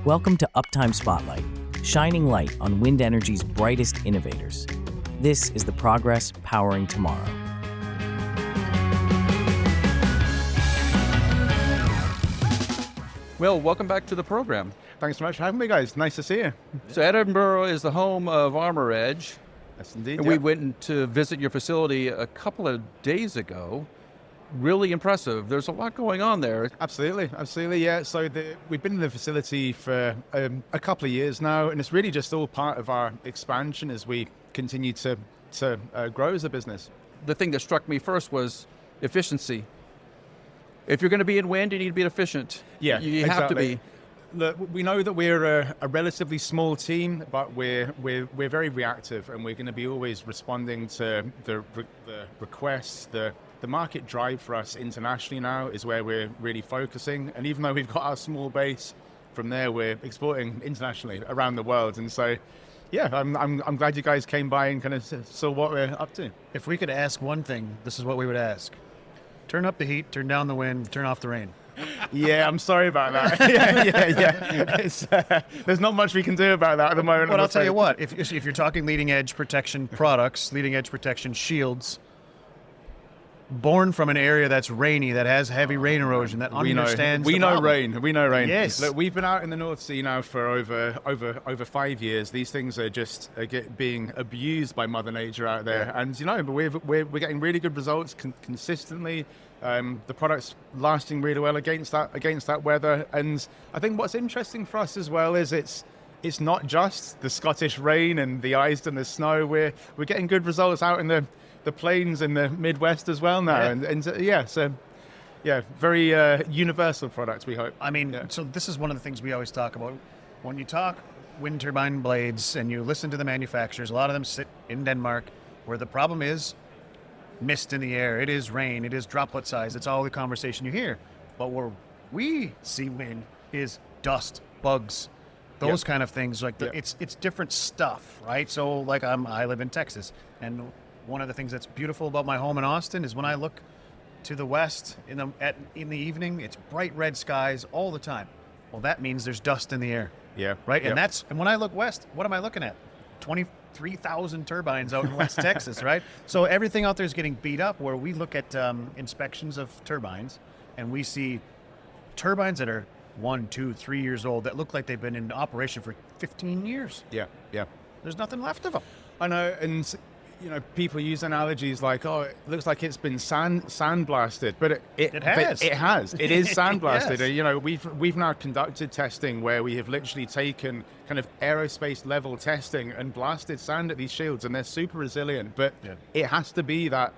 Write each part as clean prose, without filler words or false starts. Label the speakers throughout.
Speaker 1: Welcome to Uptime Spotlight, shining light on wind energy's brightest innovators. This is the progress powering tomorrow.
Speaker 2: Will, welcome back to the program.
Speaker 3: Thanks so much for having me, guys. Nice to see you.
Speaker 2: So Edinburgh is the home of Armour Edge.
Speaker 3: Yes, indeed.
Speaker 2: And we went to visit your facility a couple of days ago. Really impressive. There's a lot going on there.
Speaker 3: Absolutely, yeah. So we've been in the facility for a couple of years now, and it's really just all part of our expansion as we continue to grow as a business.
Speaker 2: The thing that struck me first was efficiency. If you're going to be in wind, you need to be efficient.
Speaker 3: Yeah,
Speaker 2: you have to be.
Speaker 3: Look, we know that we're a relatively small team, but we're very reactive, and we're going to be always responding to the requests. The market drive for us internationally now is where we're really focusing, and even though we've got our small base, from there we're exporting internationally around the world. And so, yeah, I'm glad you guys came by and kind of saw what we're up to.
Speaker 4: If we could ask one thing, this is what we would ask: turn up the heat, turn down the wind, turn off the rain.
Speaker 3: Yeah, I'm sorry about that. yeah. There's not much we can do about that at the moment.
Speaker 4: But I'll tell you what, if you're talking leading edge protection products, leading edge protection shields, born from an area that's rainy, that has heavy rain erosion, that understands
Speaker 3: we
Speaker 4: the
Speaker 3: know
Speaker 4: problem.
Speaker 3: We know rain.
Speaker 4: Yes.
Speaker 3: Look, we've been out in the North Sea now for over 5 years. These things are just being abused by Mother Nature out there, and but we're getting really good results consistently. The product's lasting really well against that weather. And I think what's interesting for us as well is it's not just the Scottish rain and the ice and the snow. We're getting good results out in the plains in the Midwest as well now. Very universal products, we hope.
Speaker 4: I mean, so this is one of the things we always talk about. When you talk wind turbine blades and you listen to the manufacturers, a lot of them sit in Denmark, where the problem is mist in the air, it is rain, it is droplet size, it's all the conversation you hear. But where we see wind is dust, bugs, those kind of things. Like it's different stuff, right? So like I live in Texas, and one of the things that's beautiful about my home in Austin is when I look to the west in the evening, it's bright red skies all the time. Well, that means there's dust in the air.
Speaker 3: Yeah.
Speaker 4: Right?
Speaker 3: Yeah.
Speaker 4: And when I look west, what am I looking at? 23,000 turbines out in West Texas, right? So everything out there is getting beat up, where we look at inspections of turbines, and we see turbines that are 1, 2, 3 years old that look like they've been in operation for 15 years.
Speaker 3: Yeah.
Speaker 4: There's nothing left of them.
Speaker 3: I know, and people use analogies like, oh, it looks like it's been sandblasted, but it has. It is sandblasted.
Speaker 4: Yes.
Speaker 3: We've now conducted testing where we have literally taken kind of aerospace level testing and blasted sand at these shields, and they're super resilient. But it has to be that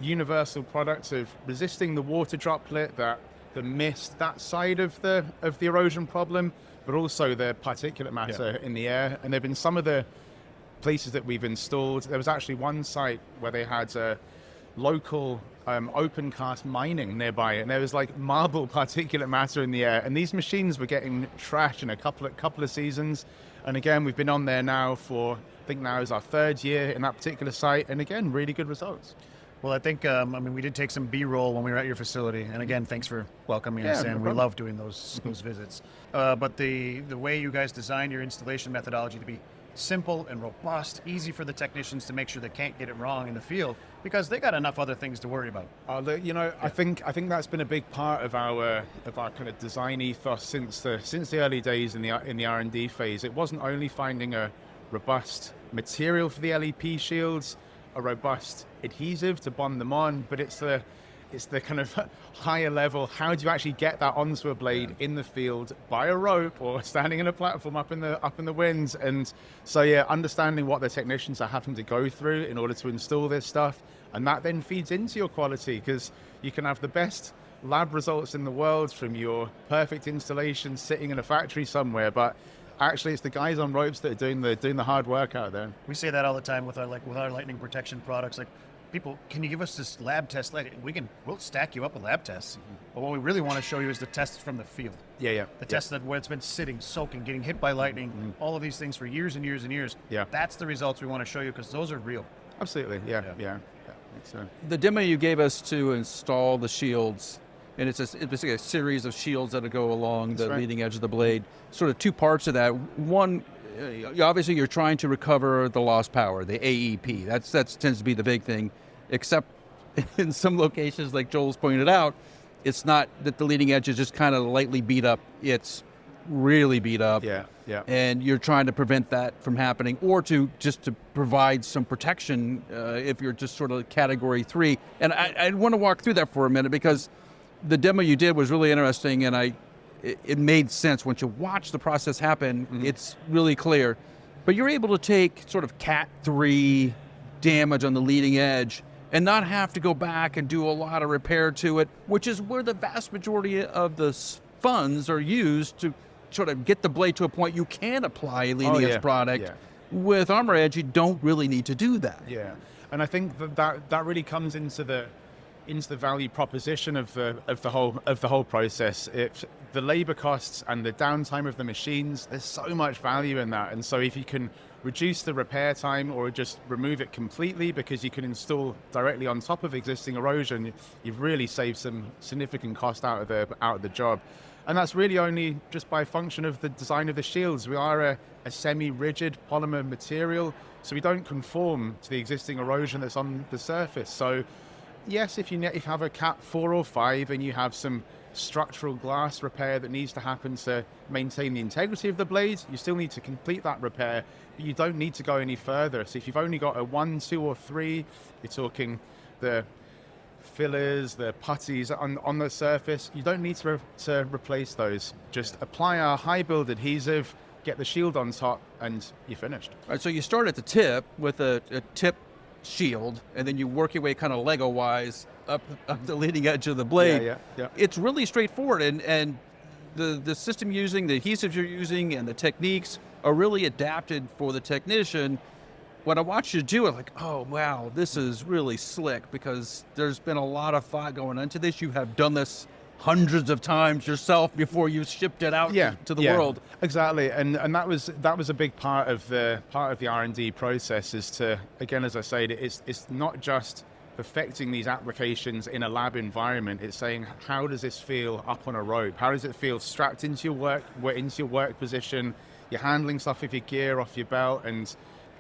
Speaker 3: universal product of resisting the water droplet, the mist, that side of the erosion problem, but also the particulate matter in the air. And there've been some of the places that we've installed. There was actually one site where they had local open cast mining nearby, and there was like marble particulate matter in the air, and these machines were getting trashed in a couple of seasons. And again, we've been on there now for, I think now is our 3rd year in that particular site, and again, really good results.
Speaker 4: Well, I think, we did take some B-roll when we were at your facility, and again, thanks for welcoming us in. We love doing those visits. But the way you guys design your installation methodology to be simple and robust, easy for the technicians to make sure they can't get it wrong in the field, because they got enough other things to worry about.
Speaker 3: I think that's been a big part of our kind of design ethos since the early days in the R&D phase. It wasn't only finding a robust material for the LEP shields, a robust adhesive to bond them on, but it's the kind of higher level. How do you actually get that onto a blade in the field by a rope or standing in a platform up in the winds? And so understanding what the technicians are having to go through in order to install this stuff, and that then feeds into your quality, because you can have the best lab results in the world from your perfect installation sitting in a factory somewhere, but actually it's the guys on ropes that are doing the hard work out there.
Speaker 4: We say that all the time with our lightning protection products. Like, people, can you give us this lab test later? We'll stack you up with lab tests. But what we really want to show you is the tests from the field. The tests where it's been sitting, soaking, getting hit by lightning, all of these things for years and years and years. That's the results we want to show you, because those are real.
Speaker 3: Absolutely, yeah.
Speaker 2: The demo you gave us to install the shields and it's basically a series of shields that go along the
Speaker 3: right.
Speaker 2: leading edge of the blade. Sort of two parts of that. One, obviously you're trying to recover the lost power, the AEP. That tends to be the big thing, except in some locations, like Joel's pointed out, it's not that the leading edge is just kind of lightly beat up. It's really beat up.
Speaker 3: Yeah.
Speaker 2: And you're trying to prevent that from happening, or to provide some protection if you're just sort of category 3. And I want to walk through that for a minute, because the demo you did was really interesting, and it made sense. Once you watch the process happen, it's really clear. But you're able to take sort of Cat 3 damage on the leading edge and not have to go back and do a lot of repair to it, which is where the vast majority of the funds are used to sort of get the blade to a point you can apply a leading edge product.
Speaker 3: Yeah.
Speaker 2: With Armour Edge, you don't really need to do that.
Speaker 3: Yeah, and I think that really comes into the value proposition of the whole process. The labor costs and the downtime of the machines, there's so much value in that. And so if you can reduce the repair time or just remove it completely because you can install directly on top of existing erosion, you've really saved some significant cost out of the job. And that's really only just by function of the design of the shields. We are a semi-rigid polymer material, so we don't conform to the existing erosion that's on the surface. So yes, if you have a Cat 4 or 5 and you have some structural glass repair that needs to happen to maintain the integrity of the blade, you still need to complete that repair, but you don't need to go any further. So if you've only got a 1, 2, or 3, you're talking the fillers, the putties on the surface, you don't need to replace those. Just apply our high build adhesive, get the shield on top, and you're finished.
Speaker 2: All right, so you start at the tip with a tip shield, and then you work your way kind of Lego-wise up the leading edge of the blade.
Speaker 3: Yeah.
Speaker 2: It's really straightforward, and the system using, the adhesives you're using, and the techniques are really adapted for the technician. When I watch you do it, like, oh, wow, this is really slick, because there's been a lot of thought going into this. You have done this hundreds of times yourself before you shipped it out to the world.
Speaker 3: Exactly, and that was a big part of the R&D process, is to, again, as I said, it's not just perfecting these applications in a lab environment. It's saying, how does this feel up on a rope? How does it feel strapped into your work position? You're handling stuff with your gear off your belt, and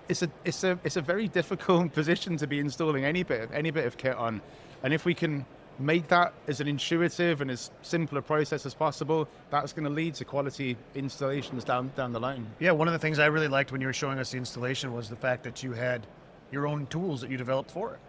Speaker 3: it's a very difficult position to be installing any bit of kit on. And if we can make that as an intuitive and as simple a process as possible, that's going to lead to quality installations down the line.
Speaker 4: Yeah, one of the things I really liked when you were showing us the installation was the fact that you had your own tools that you developed for it.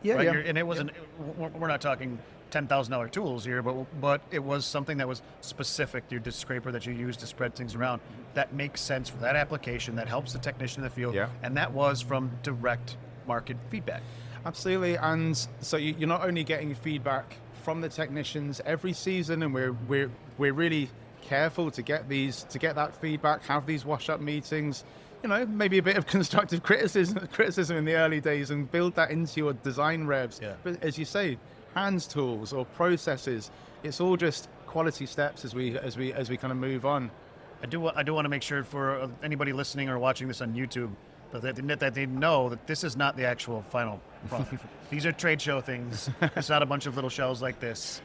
Speaker 3: Yeah,
Speaker 4: right?
Speaker 3: yeah.
Speaker 4: And it wasn't, we're not talking $10,000 tools here, but it was something that was specific, your disc scraper that you use to spread things around, that makes sense for that application, that helps the technician in the field, and that was from direct market feedback.
Speaker 3: Absolutely, and so you're not only getting feedback from the technicians every season, and we're really careful to get that feedback, have these wash-up meetings, maybe a bit of constructive criticism in the early days, and build that into your design revs.
Speaker 4: Yeah.
Speaker 3: But as you say, hands tools or processes, it's all just quality steps as we kind of move on.
Speaker 4: I do want to make sure for anybody listening or watching this on YouTube that they know that this is not the actual final product. These are trade show things. It's not a bunch of little shells like this.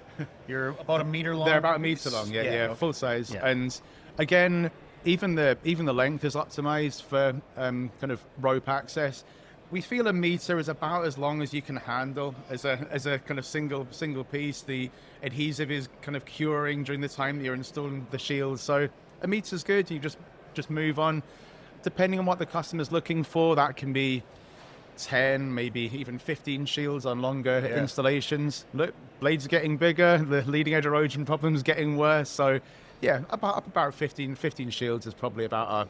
Speaker 4: You're about a meter long.
Speaker 3: They're about a meter long, yeah, full size.
Speaker 4: Yeah.
Speaker 3: And again, even the length is optimized for kind of rope access. We feel a meter is about as long as you can handle as a kind of single piece. The adhesive is kind of curing during the time that you're installing the shield. So a meter's good. You just move on. Depending on what the customer's looking for, that can be 10, maybe even 15 shields on longer installations. Look, blades are getting bigger, the leading edge erosion problem's getting worse. So yeah, about 15 shields is probably about our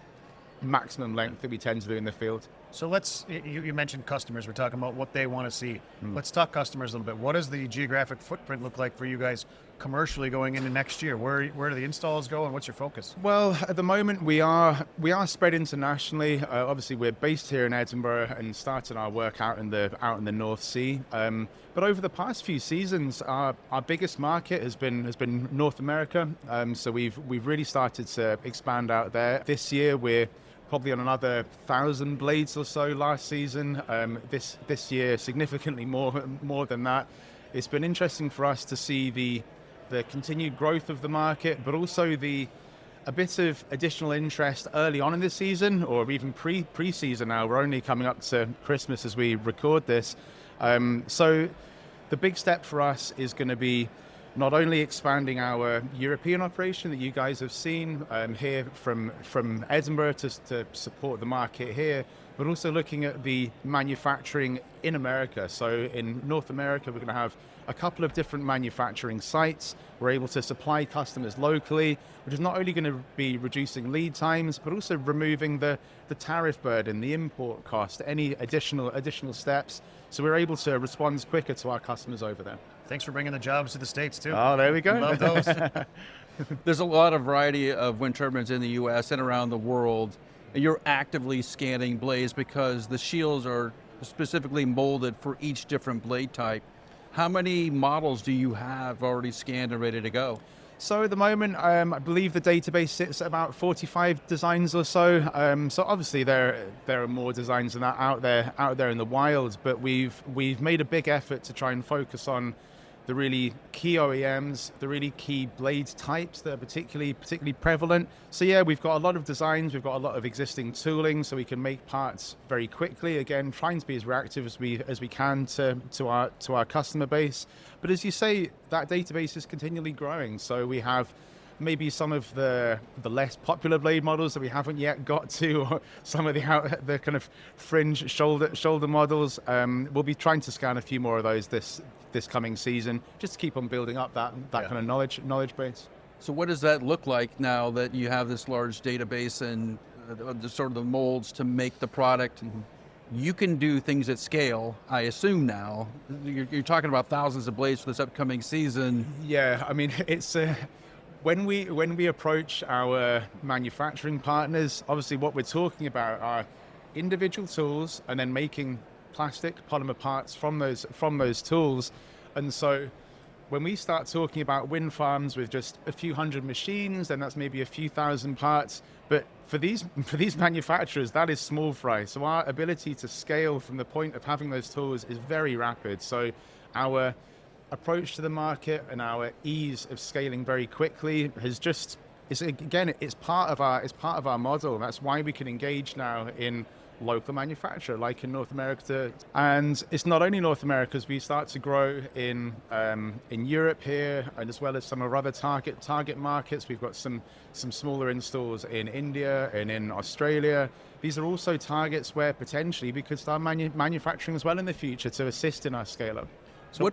Speaker 3: maximum length that we tend to do in the field.
Speaker 4: So you mentioned customers. We're talking about what they want to see. Let's talk customers a little bit. What does the geographic footprint look like for you guys commercially going into next year? Where do the installs go, and what's your focus?
Speaker 3: Well, at the moment we are spread internationally. Obviously, we're based here in Edinburgh and started our work out in the North Sea. But over the past few seasons, our biggest market has been North America. So we've really started to expand out there. This year we're probably on another 1,000 blades or so last season. This year, significantly more than that. It's been interesting for us to see the the continued growth of the market, but also a bit of additional interest early on in the season, or even pre-season now. We're only coming up to Christmas as we record this. So the big step for us is going to be not only expanding our European operation that you guys have seen here from Edinburgh to support the market here, but also looking at the manufacturing in America. So in North America, we're going to have a couple of different manufacturing sites. We're able to supply customers locally, which is not only going to be reducing lead times, but also removing the tariff burden, the import cost, any additional steps. So we're able to respond quicker to our customers over there.
Speaker 4: Thanks for bringing the jobs to the States, too.
Speaker 3: Oh, there we go.
Speaker 4: Love those.
Speaker 2: There's a lot of variety of wind turbines in the U.S. and around the world. And you're actively scanning blades because the shields are specifically molded for each different blade type. How many models do you have already scanned and ready to go?
Speaker 3: So at the moment, I believe the database sits at about 45 designs or so. So obviously there are more designs than that out there in the wild. But we've made a big effort to try and focus on the really key OEMs, the really key blade types that are particularly prevalent. So yeah, we've got a lot of designs, we've got a lot of existing tooling, so we can make parts very quickly. Again, trying to be as reactive as we can to our customer base. But as you say, that database is continually growing. So we have maybe some of the less popular blade models that we haven't yet got to, or some of the kind of fringe shoulder models. We'll be trying to scan a few more of those this coming season, just to keep on building up that kind of knowledge base.
Speaker 2: So what does that look like now that you have this large database and the sort of the molds to make the product? You can do things at scale, I assume now. You're talking about thousands of blades for this upcoming season.
Speaker 3: Yeah, I mean, it's when we approach our manufacturing partners, obviously what we're talking about are individual tools and then making plastic polymer parts from those tools. And so when we start talking about wind farms with just a few hundred machines, then that's maybe a few thousand parts. But for these manufacturers, that is small fry. So our ability to scale from the point of having those tools is very rapid. So our approach to the market and our ease of scaling very quickly it's part of our model. That's why we can engage now in local manufacturer, like in North America. And it's not only North America, as we start to grow in Europe here, and as well as some of our other target markets. We've got some smaller installs in India and in Australia. These are also targets where potentially we could start manufacturing as well in the future to assist in our scale up.
Speaker 2: So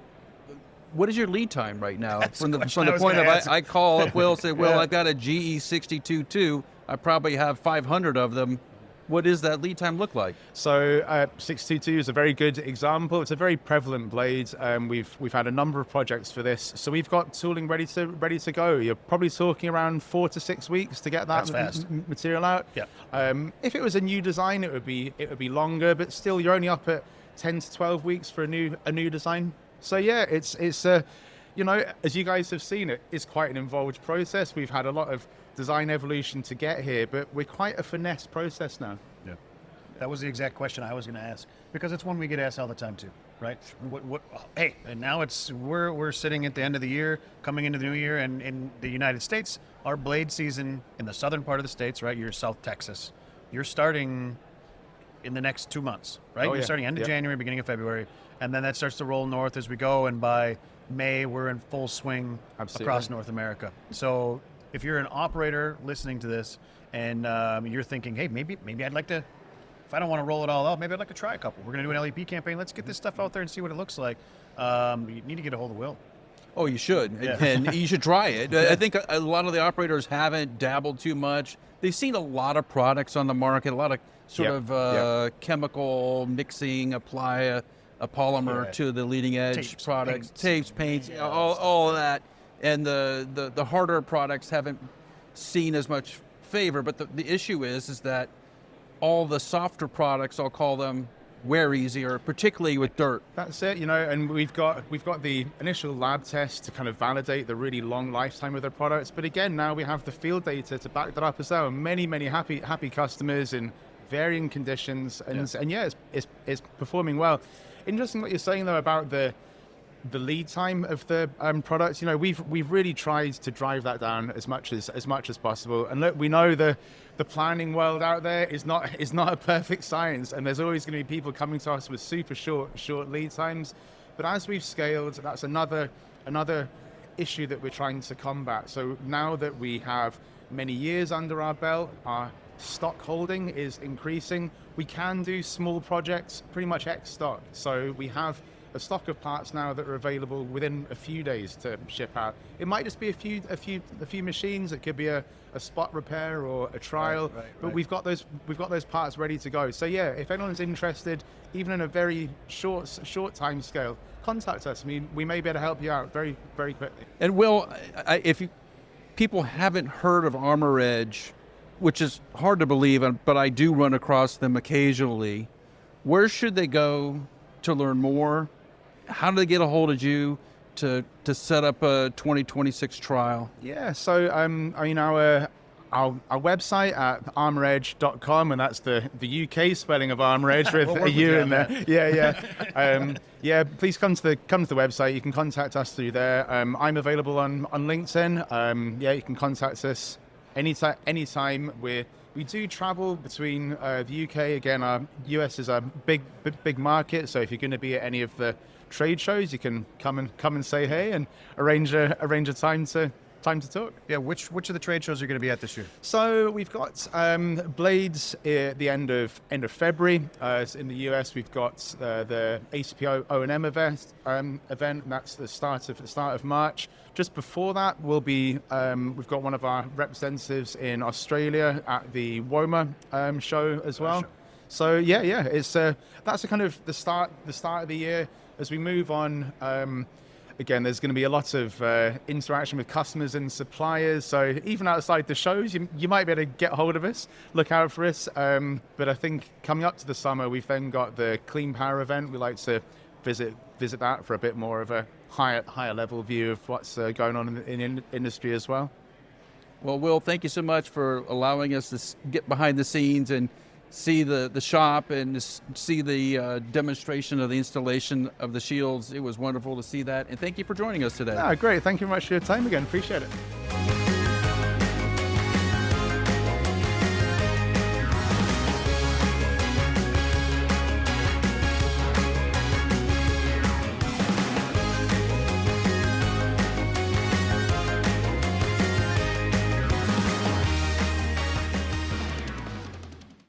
Speaker 2: what is your lead time right now? From the point of
Speaker 4: ask.
Speaker 2: I call up Will, say, Will, I've got a GE 62.2. I probably have 500 of them. What does that lead time look like?
Speaker 3: So 622 is a very good example. It's a very prevalent blade. We've had a number of projects for this. So we've got tooling ready to go. You're probably talking around 4 to 6 weeks to get that material out.
Speaker 4: Yeah.
Speaker 3: If it was a new design, it would be longer, but still you're only up at 10 to 12 weeks for a new design. So yeah, it's as you guys have seen, it's quite an involved process. We've had a lot of design evolution to get here, but we're quite a finesse process now.
Speaker 4: Yeah. That was the exact question I was going to ask, because it's one we get asked all the time too, right? Hey, and now we're sitting at the end of the year, coming into the new year, and in the United States, our blade season in the southern part of the States, right? You're South Texas. You're starting in the next 2 months, right? You're starting end of January, beginning of February, and then that starts to roll north as we go, and by May, we're in full swing across North America. So if you're an operator listening to this and you're thinking, hey, maybe I'd like to, if I don't want to roll it all out, maybe I'd like to try a couple. We're going to do an LEP campaign. Let's get this stuff out there and see what it looks like. You need to get a hold of Will.
Speaker 2: Oh, you should. Yeah. And you should try it. I think a lot of the operators haven't dabbled too much. They've seen a lot of products on the market, a lot of sort of chemical mixing, apply a polymer to the leading edge products, tapes, paints, all of that. And the harder products haven't seen as much favor. But the issue is that all the softer products, I'll call them, wear easier, particularly with dirt.
Speaker 3: That's it, and we've got the initial lab test to kind of validate the really long lifetime of the products. But again, now we have the field data to back that up as well. Many happy customers in varying conditions, and it's performing well. Interesting what you're saying though about the the lead time of the products. You know, we've really tried to drive that down as much as possible. And look, we know the planning world out there is not a perfect science, and there's always going to be people coming to us with super short lead times. But as we've scaled, that's another issue that we're trying to combat. So now that we have many years under our belt, our stock holding is increasing. We can do small projects, pretty much X stock. So we have a stock of parts now that are available within a few days to ship out. It might just be a few machines. It could be a spot repair or a trial, but we've got those parts ready to go. So yeah, if anyone's interested, even in a very short time scale, contact us. I mean, we may be able to help you out very quickly.
Speaker 2: And Will, if people haven't heard of Armour Edge, which is hard to believe, but I do run across them occasionally, where should they go to learn more? How do they get a hold of you to set up a 2026 trial?
Speaker 3: Yeah, so I mean, our website at armouredge.com, and that's the UK spelling of Armour Edge with a U in there. Yeah. Please come to the website. You can contact us through there. I'm available on LinkedIn. You can contact us anytime. We do travel between the UK. Again, our US is a big market. So if you're going to be at any of the trade shows, you can come and say hey and arrange a time to talk.
Speaker 4: Yeah, which of the trade shows are you going to be at this year?
Speaker 3: So we've got Blades at the end of February. In the US, we've got the ACPO O&M event. And that's the start of March. Just before that, we've got one of our representatives in Australia at the WOMA show as well. Sure. So it's that's kind of the start of the year. As we move on, again, there's going to be a lot of interaction with customers and suppliers. So even outside the shows, you might be able to get hold of us, look out for us. But I think coming up to the summer, we've then got the Clean Power event. We like to visit that for a bit more of a higher level view of what's going on in the industry as well.
Speaker 2: Well, Will, thank you so much for allowing us to get behind the scenes and see the shop and see the demonstration of the installation of the shields. It was wonderful to see that, and thank you for joining us today.
Speaker 3: Great. Thank you very much for your time again. Appreciate it.